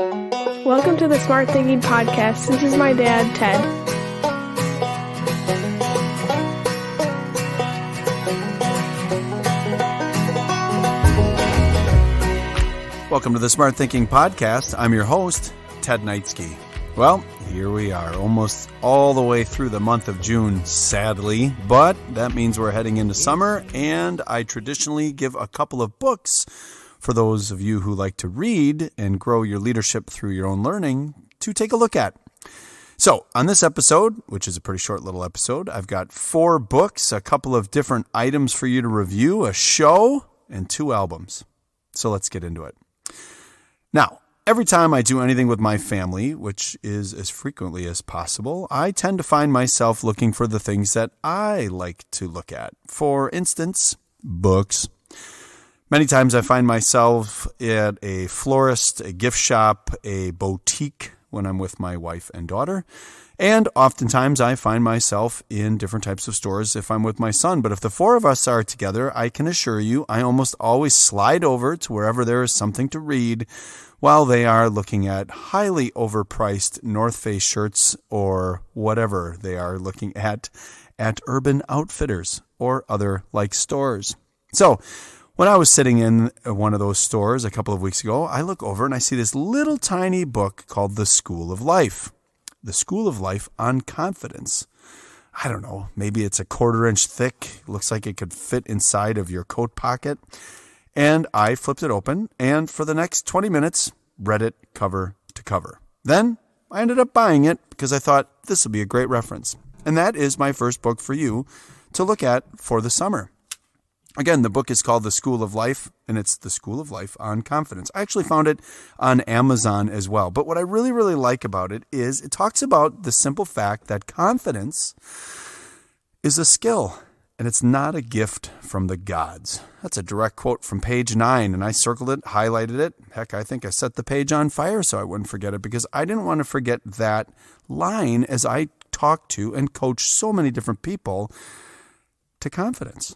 Welcome to the Smart Thinking Podcast. This is my dad, Ted. Welcome to the Smart Thinking Podcast. I'm your host, Ted Knightsky. Well, here we are, almost all the way through the month of June, sadly, but that means we're heading into summer, and I traditionally give a couple of books for those of you who like to read and grow your leadership through your own learning to take a look at. So, on this episode, which is a pretty short little episode, I've got 4 books, a couple of different items for you to review, a show, and 2 albums. So let's get into it. Now, every time I do anything with my family, which is as frequently as possible, I tend to find myself looking for the things that I like to look at. For instance, books. Many times I find myself at a florist, a gift shop, a boutique when I'm with my wife and daughter. And oftentimes I find myself in different types of stores if I'm with my son. But if the 4 of us are together, I can assure you I almost always slide over to wherever there is something to read while they are looking at highly overpriced North Face shirts or whatever they are looking at Urban Outfitters or other like stores. So when I was sitting in one of those stores a couple of weeks ago, I look over and I see this little tiny book called The School of Life. The School of Life on Confidence. I don't know, maybe it's a 1/4 inch thick. Looks like it could fit inside of your coat pocket. And I flipped it open and for the next 20 minutes, read it cover to cover. Then I ended up buying it because I thought this will be a great reference. And that is my first book for you to look at for the summer. Again, the book is called The School of Life, and it's The School of Life on Confidence. I actually found it on Amazon as well. But what I really, really like about it is it talks about the simple fact that confidence is a skill, and it's not a gift from the gods. That's a direct quote from page 9, and I circled it, highlighted it. Heck, I think I set the page on fire so I wouldn't forget it because I didn't want to forget that line as I talk to and coach so many different people to confidence.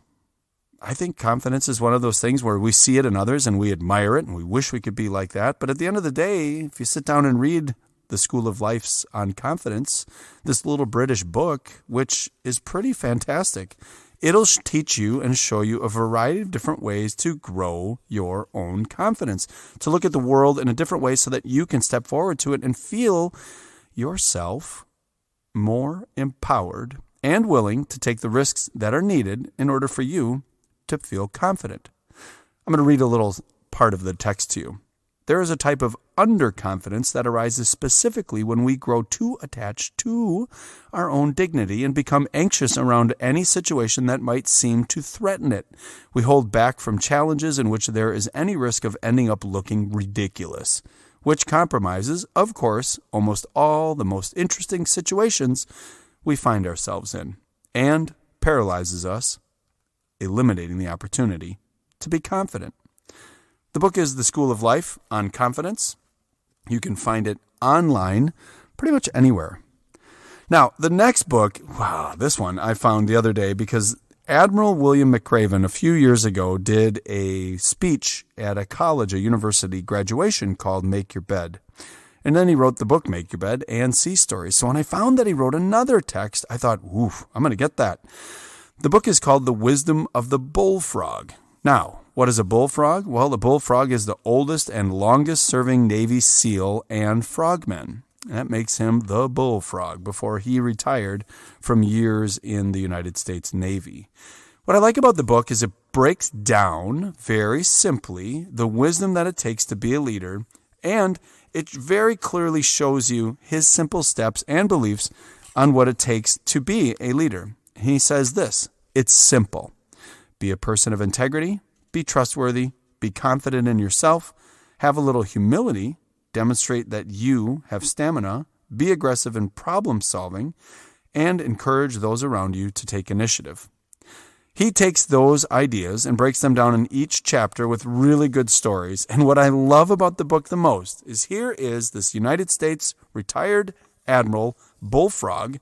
I think confidence is one of those things where we see it in others and we admire it and we wish we could be like that. But at the end of the day, if you sit down and read The School of Life's on Confidence, this little British book, which is pretty fantastic, it'll teach you and show you a variety of different ways to grow your own confidence, to look at the world in a different way so that you can step forward to it and feel yourself more empowered and willing to take the risks that are needed in order for you to feel confident. I'm going to read a little part of the text to you. There is a type of underconfidence that arises specifically when we grow too attached to our own dignity and become anxious around any situation that might seem to threaten it. We hold back from challenges in which there is any risk of ending up looking ridiculous, which compromises, of course, almost all the most interesting situations we find ourselves in and paralyzes us, eliminating the opportunity to be confident. The book is The School of Life on Confidence. You can find it online pretty much anywhere. Now, the next book, wow, this one I found the other day because Admiral William McRaven a few years ago did a speech at a college, a university graduation called Make Your Bed. And then he wrote the book Make Your Bed and Sea Stories. So when I found that he wrote another text, I thought, oof, I'm going to get that. The book is called The Wisdom of the Bullfrog. Now, what is a bullfrog? Well, the bullfrog is the oldest and longest-serving Navy SEAL and frogman. That makes him the Bullfrog before he retired from years in the United States Navy. What I like about the book is it breaks down very simply the wisdom that it takes to be a leader, and it very clearly shows you his simple steps and beliefs on what it takes to be a leader. He says this, it's simple. Be a person of integrity, be trustworthy, be confident in yourself, have a little humility, demonstrate that you have stamina, be aggressive in problem solving, and encourage those around you to take initiative. He takes those ideas and breaks them down in each chapter with really good stories. And what I love about the book the most is here is this United States retired admiral, Bullfrog,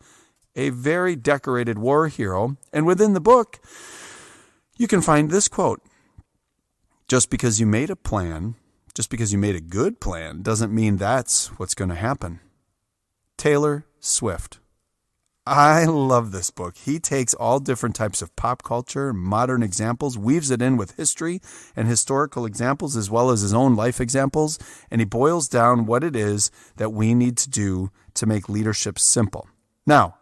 a very decorated war hero. And within the book, you can find this quote. Just because you made a plan Just because you made a good plan doesn't mean that's what's going to happen. Taylor Swift. I love this book. He takes all different types of pop culture, modern examples, weaves it in with history and historical examples as well as his own life examples, and he boils down what it is that we need to do to make leadership simple. Now,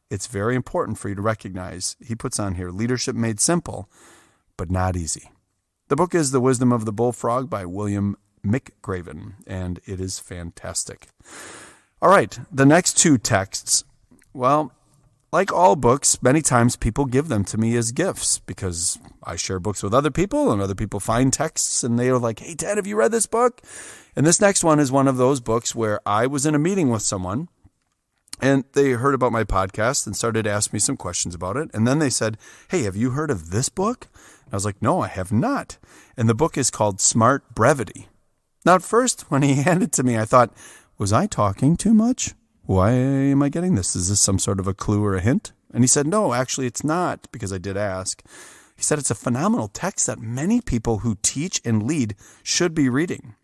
it's very important for you to recognize, he puts on here, leadership made simple, but not easy. The book is The Wisdom of the Bullfrog by William McGraven, and it is fantastic. All right, the next two texts. Well, like all books, many times people give them to me as gifts because I share books with other people and other people find texts and they are like, hey, Ted, have you read this book? And this next one is one of those books where I was in a meeting with someone and they heard about my podcast and started to ask me some questions about it. And then they said, hey, have you heard of this book? And I was like, no, I have not. And the book is called Smart Brevity. Now, at first, when he handed it to me, I thought, was I talking too much? Why am I getting this? Is this some sort of a clue or a hint? And he said, no, actually it's not, because I did ask. He said it's a phenomenal text that many people who teach and lead should be reading.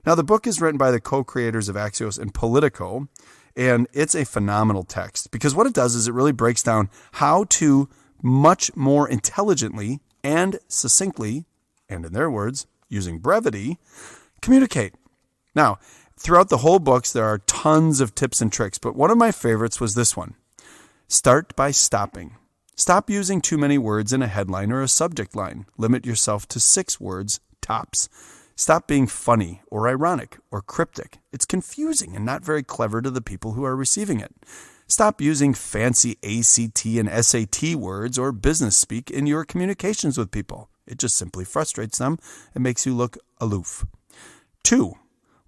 Now, the book is written by the co-creators of Axios and Politico, and it's a phenomenal text because what it does is it really breaks down how to much more intelligently and succinctly, and in their words, using brevity, communicate. Now, throughout the whole books, there are tons of tips and tricks, but one of my favorites was this one. Start by stopping. Stop using too many words in a headline or a subject line. Limit yourself to 6 words, tops. Stop being funny or ironic or cryptic. It's confusing and not very clever to the people who are receiving it. Stop using fancy ACT and SAT words or business speak in your communications with people. It just simply frustrates them and makes you look aloof. 2.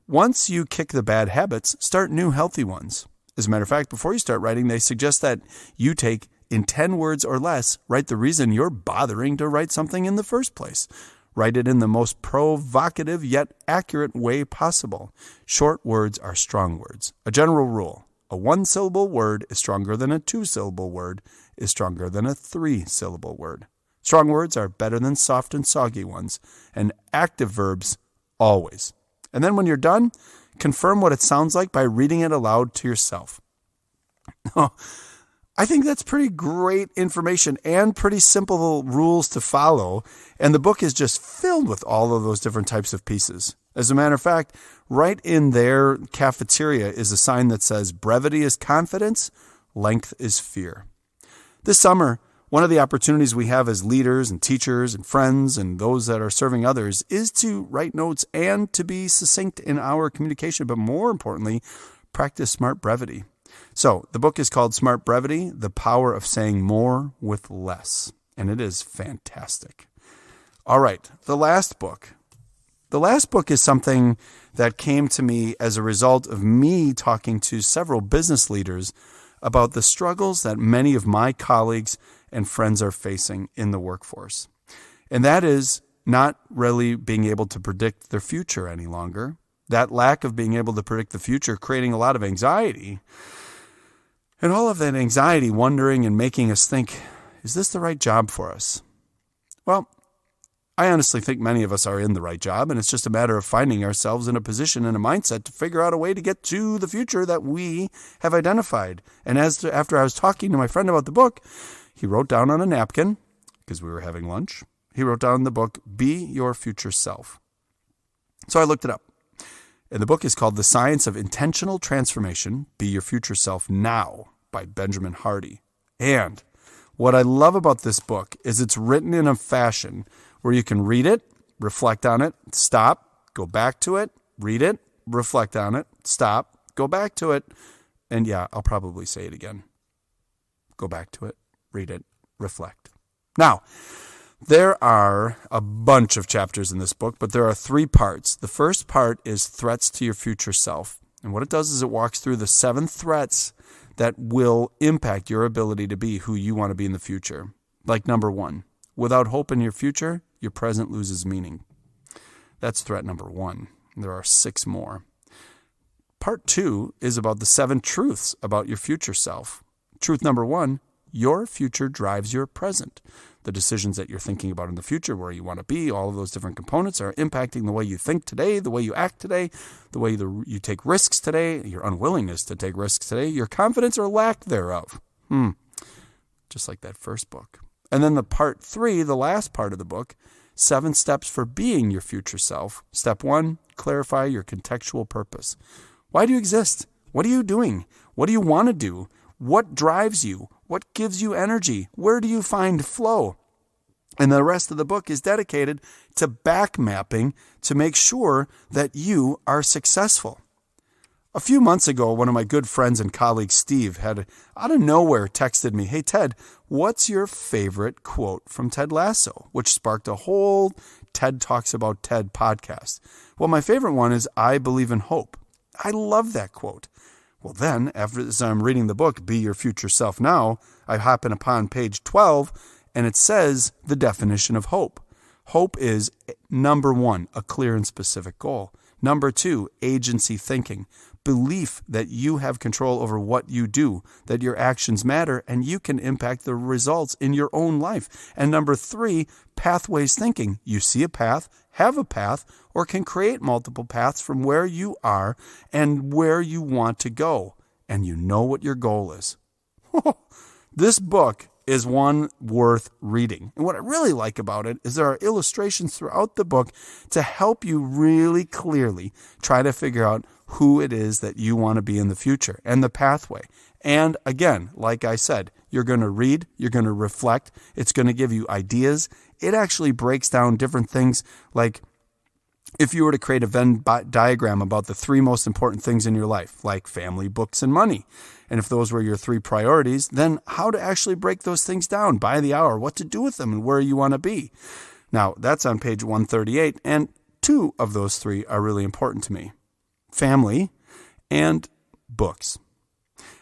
Once you kick the bad habits, start new healthy ones. As a matter of fact, before you start writing, they suggest that you take, in 10 words or less, write the reason you're bothering to write something in the first place. Write it in the most provocative yet accurate way possible. Short words are strong words. A general rule, a 1-syllable word is stronger than a 2-syllable word is stronger than a 3-syllable word. Strong words are better than soft and soggy ones, and active verbs always. And then when you're done, confirm what it sounds like by reading it aloud to yourself. I think that's pretty great information and pretty simple rules to follow. And the book is just filled with all of those different types of pieces. As a matter of fact, right in their cafeteria is a sign that says, brevity is confidence, length is fear. This summer, one of the opportunities we have as leaders and teachers and friends and those that are serving others is to write notes and to be succinct in our communication, but more importantly, practice smart brevity. So the book is called Smart Brevity, The Power of Saying More with Less, and it is fantastic. All right, the last book. The last book is something that came to me as a result of me talking to several business leaders about the struggles that many of my colleagues and friends are facing in the workforce. And that is not really being able to predict their future any longer. That lack of being able to predict the future creating a lot of anxiety. And all of that anxiety wondering and making us think, is this the right job for us? Well, I honestly think many of us are in the right job, and it's just a matter of finding ourselves in a position and a mindset to figure out a way to get to the future that we have identified. And after I was talking to my friend about the book, he wrote down on a napkin, because we were having lunch, he wrote down the book, Be Your Future Self. So I looked it up. And the book is called The Science of Intentional Transformation, Be Your Future Self Now, by Benjamin Hardy. And what I love about this book is it's written in a fashion where you can read it, reflect on it, stop, go back to it, read it, reflect on it, stop, go back to it, and yeah, I'll probably say it again. Go back to it, read it, reflect. Now, there are a bunch of chapters in this book, but there are 3 parts. The first part is threats to your future self. And what it does is it walks through the 7 threats that will impact your ability to be who you want to be in the future. Like number 1, without hope in your future, your present loses meaning. That's threat number 1. There are 6 more. Part 2 is about the 7 truths about your future self. Truth number 1, your future drives your present. The decisions that you're thinking about in the future, where you want to be, all of those different components are impacting the way you think today, the way you act today, the way you take risks today, your unwillingness to take risks today, your confidence or lack thereof. Just like that first book. And then the part 3, the last part of the book, 7 steps for being your future self. Step 1, clarify your contextual purpose. Why do you exist? What are you doing? What do you want to do? What drives you? What gives you energy? Where do you find flow? And the rest of the book is dedicated to back mapping to make sure that you are successful. A few months ago, one of my good friends and colleagues, Steve, had out of nowhere texted me, "Hey, Ted, what's your favorite quote from Ted Lasso?" Which sparked a whole TED Talks About Ted podcast. Well, my favorite one is, "I believe in hope." I love that quote. Well, then, as I'm reading the book, Be Your Future Self Now, I happen upon page 12, and it says the definition of hope. Hope is, number 1, a clear and specific goal. Number 2, agency thinking. Belief that you have control over what you do, that your actions matter, and you can impact the results in your own life. And number 3, pathways thinking. You see a path, have a path, or can create multiple paths from where you are and where you want to go. And you know what your goal is. This book is one worth reading. And what I really like about it is there are illustrations throughout the book to help you really clearly try to figure out who it is that you want to be in the future and the pathway. And again, like I said, you're going to read, you're going to reflect, it's going to give you ideas. It actually breaks down different things, like if you were to create a Venn diagram about the 3 most important things in your life, like family, books, and money. And if those were your 3 priorities, then how to actually break those things down by the hour, what to do with them, and where you want to be. Now, that's on page 138, and 2 of those 3 are really important to me: family and books.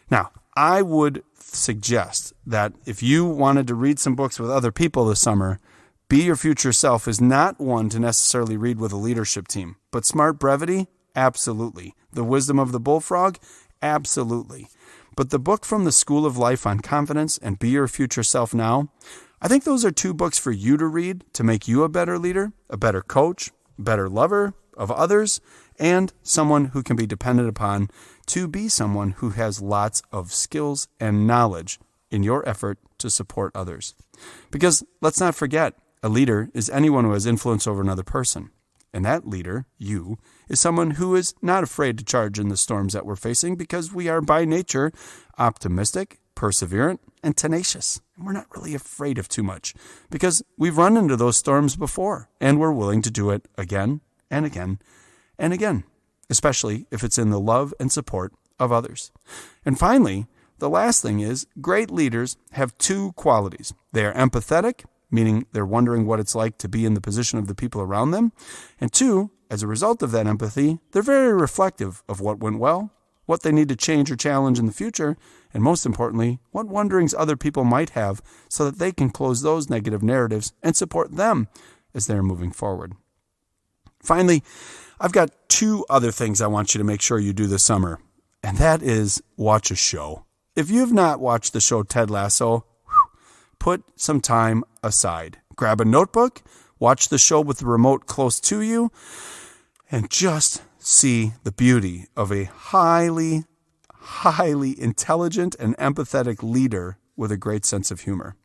Now, I would suggest that if you wanted to read some books with other people this summer, Be Your Future Self is not one to necessarily read with a leadership team. But Smart Brevity, absolutely. The Wisdom of the Bullfrog, absolutely. But the book from the School of Life on Confidence and Be Your Future Self Now, I think those are 2 books for you to read to make you a better leader, a better coach, a better lover of others, and someone who can be dependent upon to be someone who has lots of skills and knowledge in your effort to support others. Because let's not forget, a leader is anyone who has influence over another person. And that leader, you, is someone who is not afraid to charge in the storms that we're facing, because we are by nature optimistic, perseverant, and tenacious. And we're not really afraid of too much because we've run into those storms before, and we're willing to do it again and again and again, especially if it's in the love and support of others. And finally, the last thing is, great leaders have 2 qualities. They are empathetic, meaning they're wondering what it's like to be in the position of the people around them. And 2, as a result of that empathy, they're very reflective of what went well, what they need to change or challenge in the future, and most importantly, what wonderings other people might have so that they can close those negative narratives and support them as they're moving forward. Finally, I've got 2 other things I want you to make sure you do this summer, and that is watch a show. If you've not watched the show Ted Lasso, put some time aside. Grab a notebook, watch the show with the remote close to you, and just see the beauty of a highly intelligent and empathetic leader with a great sense of humor.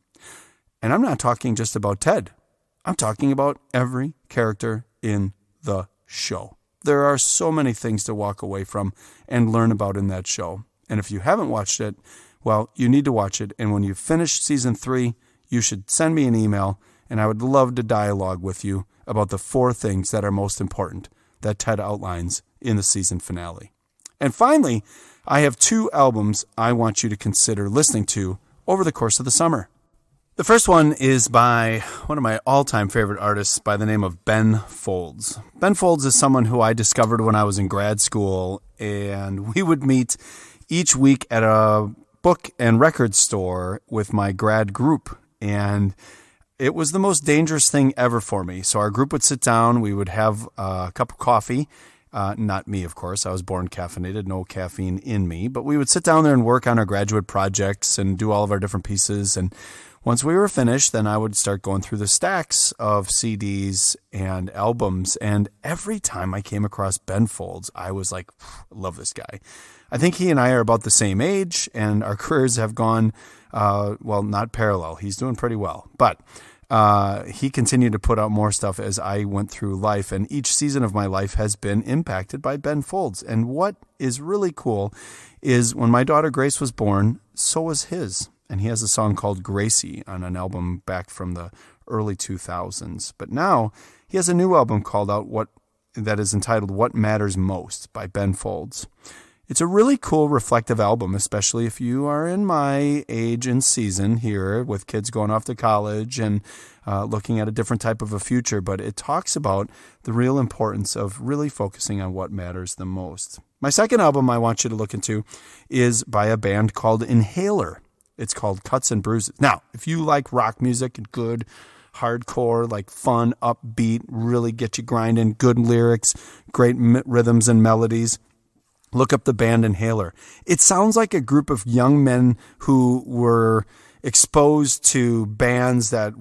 And I'm not talking just about Ted. I'm talking about every character in the show. There are so many things to walk away from and learn about in that show. And if you haven't watched it, well, you need to watch it. And when you finish season 3, you should send me an email, and I would love to dialogue with you about the 4 things that are most important that Ted outlines in the season finale. And finally, I have 2 albums I want you to consider listening to over the course of the summer. The first one is by one of my all-time favorite artists by the name of Ben Folds. Ben Folds is someone who I discovered when I was in grad school, and we would meet each week at a book and record store with my grad group. And it was the most dangerous thing ever for me. So our group would sit down, we would have a cup of coffee. Not me, of course. I was born caffeinated, no caffeine in me. But we would sit down there and work on our graduate projects and do all of our different pieces. And Once we were finished, then I would start going through the stacks of CDs and albums. And every time I came across Ben Folds, I was like, love this guy. I think he and I are about the same age, and our careers have gone, not parallel. He's doing pretty well. But he continued to put out more stuff as I went through life, and each season of my life has been impacted by Ben Folds. And what is really cool is when my daughter Grace was born, so was his. And he has a song called Gracie on an album back from the early 2000s. But now he has a new album called out that is entitled What Matters Most by Ben Folds. It's a really cool reflective album, especially if you are in my age and season here with kids going off to college and looking at a different type of a future. But it talks about the real importance of really focusing on what matters the most. My second album I want you to look into is by a band called Inhaler. It's called Cuts and Bruises. Now, if you like rock music and good hardcore, like fun, upbeat, really get you grinding, good lyrics, great rhythms and melodies, look up the band Inhaler. It sounds like a group of young men who were exposed to bands that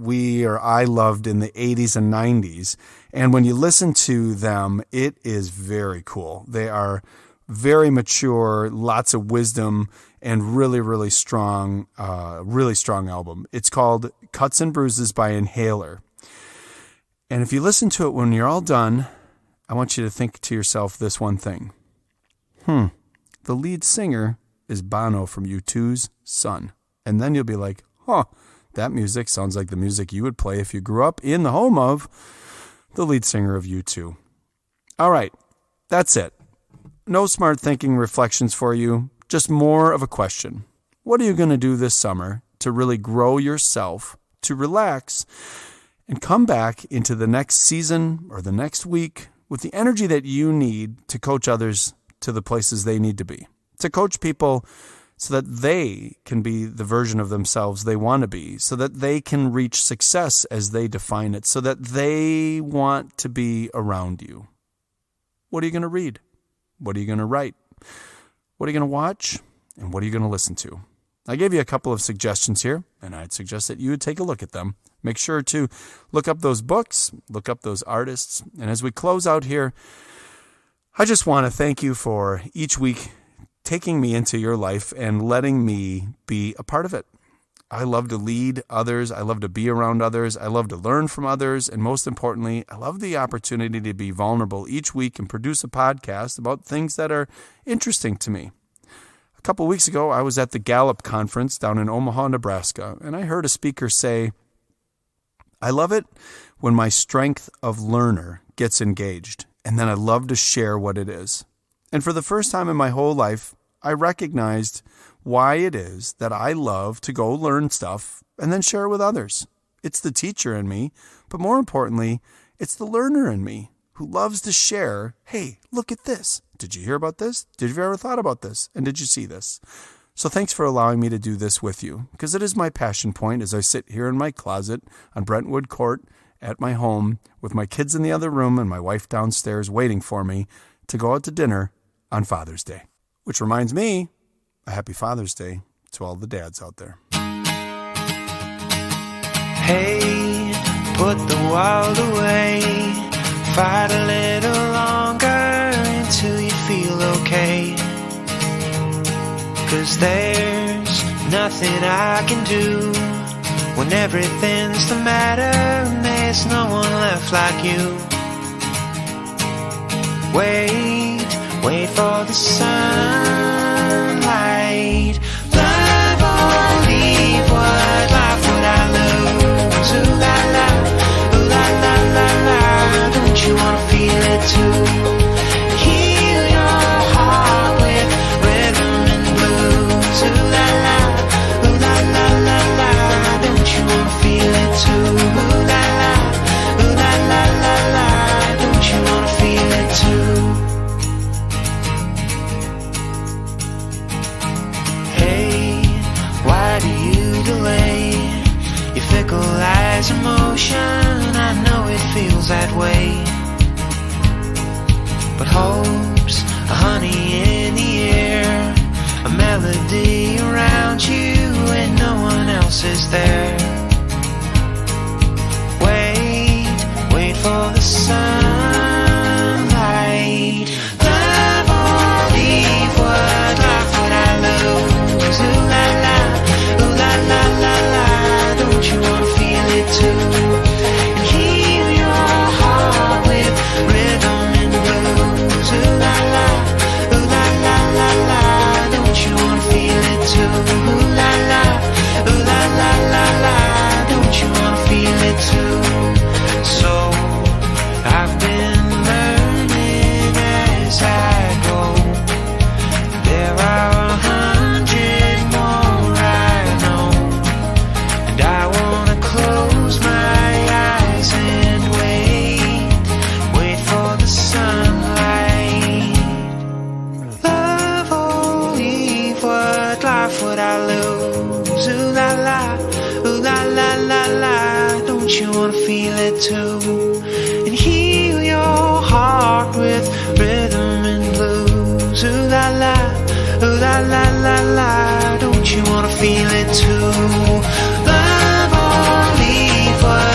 I loved in the 80s and 90s. And when you listen to them, it is very cool. They are very mature, lots of wisdom, and really, really strong album. It's called Cuts and Bruises by Inhaler. And if you listen to it when you're all done, I want you to think to yourself this one thing. The lead singer is Bono from U2's son. And then you'll be like, that music sounds like the music you would play if you grew up in the home of the lead singer of U2. All right, that's it. No smart thinking reflections for you, just more of a question. What are you going to do this summer to really grow yourself, to relax, and come back into the next season or the next week with the energy that you need to coach others to the places they need to be, to coach people so that they can be the version of themselves they want to be, so that they can reach success as they define it, so that they want to be around you. What are you going to read? What are you going to write? What are you going to watch? And what are you going to listen to? I gave you a couple of suggestions here, and I'd suggest that you would take a look at them. Make sure to look up those books, look up those artists. And as we close out here, I just want to thank you for each week taking me into your life and letting me be a part of it. I love to lead others. I love to be around others. I love to learn from others. And most importantly, I love the opportunity to be vulnerable each week and produce a podcast about things that are interesting to me. A couple weeks ago, I was at the Gallup conference down in Omaha, Nebraska, and I heard a speaker say, I love it when my strength of learner gets engaged, and then I love to share what it is. And for the first time in my whole life, I recognized why it is that I love to go learn stuff and then share it with others. It's the teacher in me, but more importantly, it's the learner in me who loves to share, hey, look at this. Did you hear about this? Did you ever thought about this? And did you see this? So thanks for allowing me to do this with you, because it is my passion point as I sit here in my closet on Brentwood Court at my home with my kids in the other room and my wife downstairs waiting for me to go out to dinner on Father's Day. Which reminds me, a happy Father's Day to all the dads out there. Hey, put the world away. Fight a little longer until you feel okay. 'Cause there's nothing I can do when everything's the matter and there's no one left like you. Wait for the sunlight. Love won't leave, what life would I lose? Ooh la la, ooh la la la la. Don't you wanna feel it too? Heal your heart with rhythm and blues. Ooh la la, ooh la la la la. Don't you wanna feel it too? Ooh la la, ooh la la la la. Don't you wanna feel it too? Why do you delay your fickle eyes emotion? I know it feels that way, but hope's a honey in the air, a melody around you and no one else is there. you wanna feel it too? And heal your heart with rhythm and blues. Ooh la la, ooh la la la la. Don't you wanna feel it too? Love or leave, what